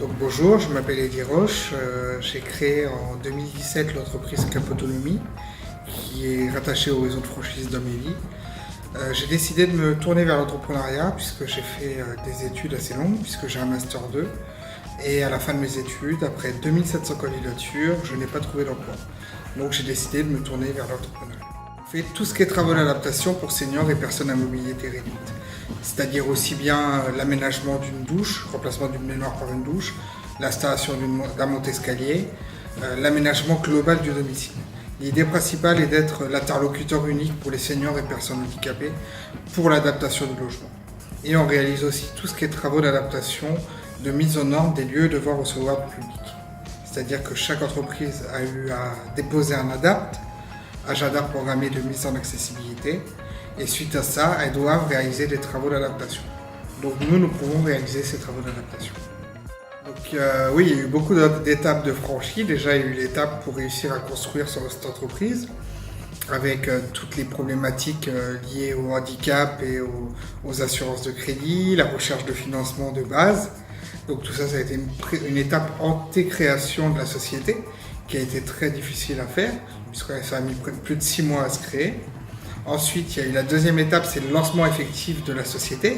Donc bonjour, je m'appelle Eddy Roche, j'ai créé en 2017 l'entreprise Cap Autonomie qui est rattachée au réseau de franchise d'Homélie. J'ai décidé de me tourner vers l'entrepreneuriat puisque j'ai fait des études assez longues, puisque j'ai un Master 2. Et à la fin de mes études, après 2700 candidatures, je n'ai pas trouvé d'emploi. Donc j'ai décidé de me tourner vers l'entrepreneuriat. On fait tout ce qui est travaux d'adaptation pour seniors et personnes à mobilité réduite. C'est-à-dire aussi bien l'aménagement d'une douche, remplacement d'une baignoire par une douche, l'installation d'un monte-escalier, l'aménagement global du domicile. L'idée principale est d'être l'interlocuteur unique pour les seniors et personnes handicapées pour l'adaptation du logement. Et on réalise aussi tout ce qui est travaux d'adaptation, de mise aux normes des lieux devant recevoir du public. C'est-à-dire que chaque entreprise a eu à déposer un agenda programmé de mise en accessibilité, et suite à ça, elles doivent réaliser des travaux d'adaptation. Donc nous pouvons réaliser ces travaux d'adaptation. Donc oui, il y a eu beaucoup d'étapes de franchies. Déjà, il y a eu l'étape pour réussir à construire cette entreprise, avec toutes les problématiques liées au handicap et aux assurances de crédit, la recherche de financement de base. Donc tout ça, ça a été une étape anté-création de la société, qui a été très difficile à faire, puisque ça a mis plus de 6 mois à se créer. Ensuite, il y a eu la deuxième étape, c'est le lancement effectif de la société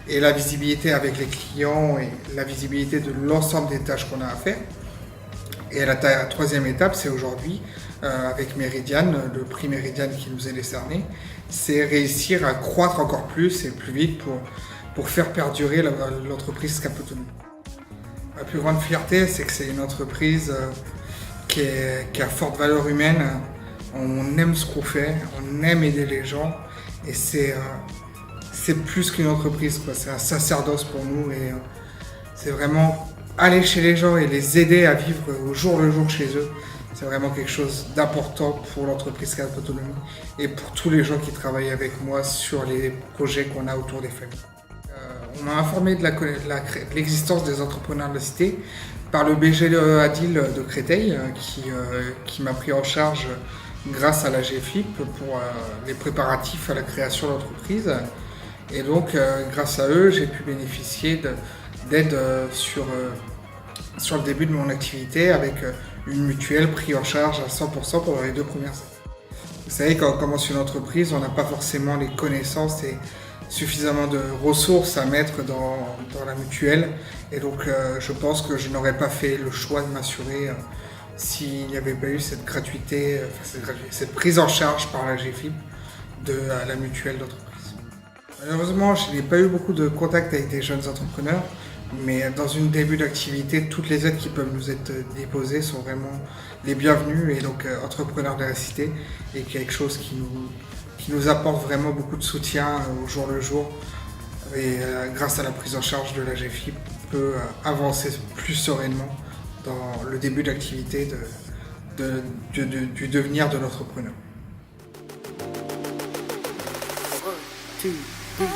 et la visibilité avec les clients et la visibilité de l'ensemble des tâches qu'on a à faire. Et la troisième étape, c'est aujourd'hui, avec Meridian, le prix Meridian qui nous est décerné, c'est réussir à croître encore plus et plus vite pour faire perdurer l'entreprise Cap Autonomie. Ma plus grande fierté, c'est que c'est une entreprise qui a forte valeur humaine. On aime ce qu'on fait, on aime aider les gens, et c'est plus qu'une entreprise, quoi. C'est un sacerdoce pour nous, et c'est vraiment aller chez les gens et les aider à vivre au jour le jour chez eux. C'est vraiment quelque chose d'important pour l'entreprise Cap Autonomie et pour tous les gens qui travaillent avec moi sur les projets qu'on a autour des familles. On m'a informé de l'existence des entrepreneurs de la cité par le BG Adil de Créteil qui m'a pris en charge grâce à la GFIP pour les préparatifs à la création d'entreprise. Et donc, grâce à eux, j'ai pu bénéficier d'aide sur le début de mon activité avec une mutuelle prise en charge à 100% pendant les 2 premières années. Vous savez, quand on commence une entreprise, on n'a pas forcément les connaissances et suffisamment de ressources à mettre dans la mutuelle. Et donc, je pense que je n'aurais pas fait le choix de m'assurer s'il n'y avait pas eu cette gratuité, cette prise en charge par la GFIP de la mutuelle d'entreprise. Malheureusement, je n'ai pas eu beaucoup de contact avec des jeunes entrepreneurs, mais dans une début d'activité, toutes les aides qui peuvent nous être déposées sont vraiment les bienvenues, et donc Entrepreneurs de la Cité est quelque chose qui nous apporte vraiment beaucoup de soutien au jour le jour, et grâce à la prise en charge de la GFIP, on peut avancer plus sereinement dans le début d'activité du devenir de l'entrepreneur. 1, 2, 3.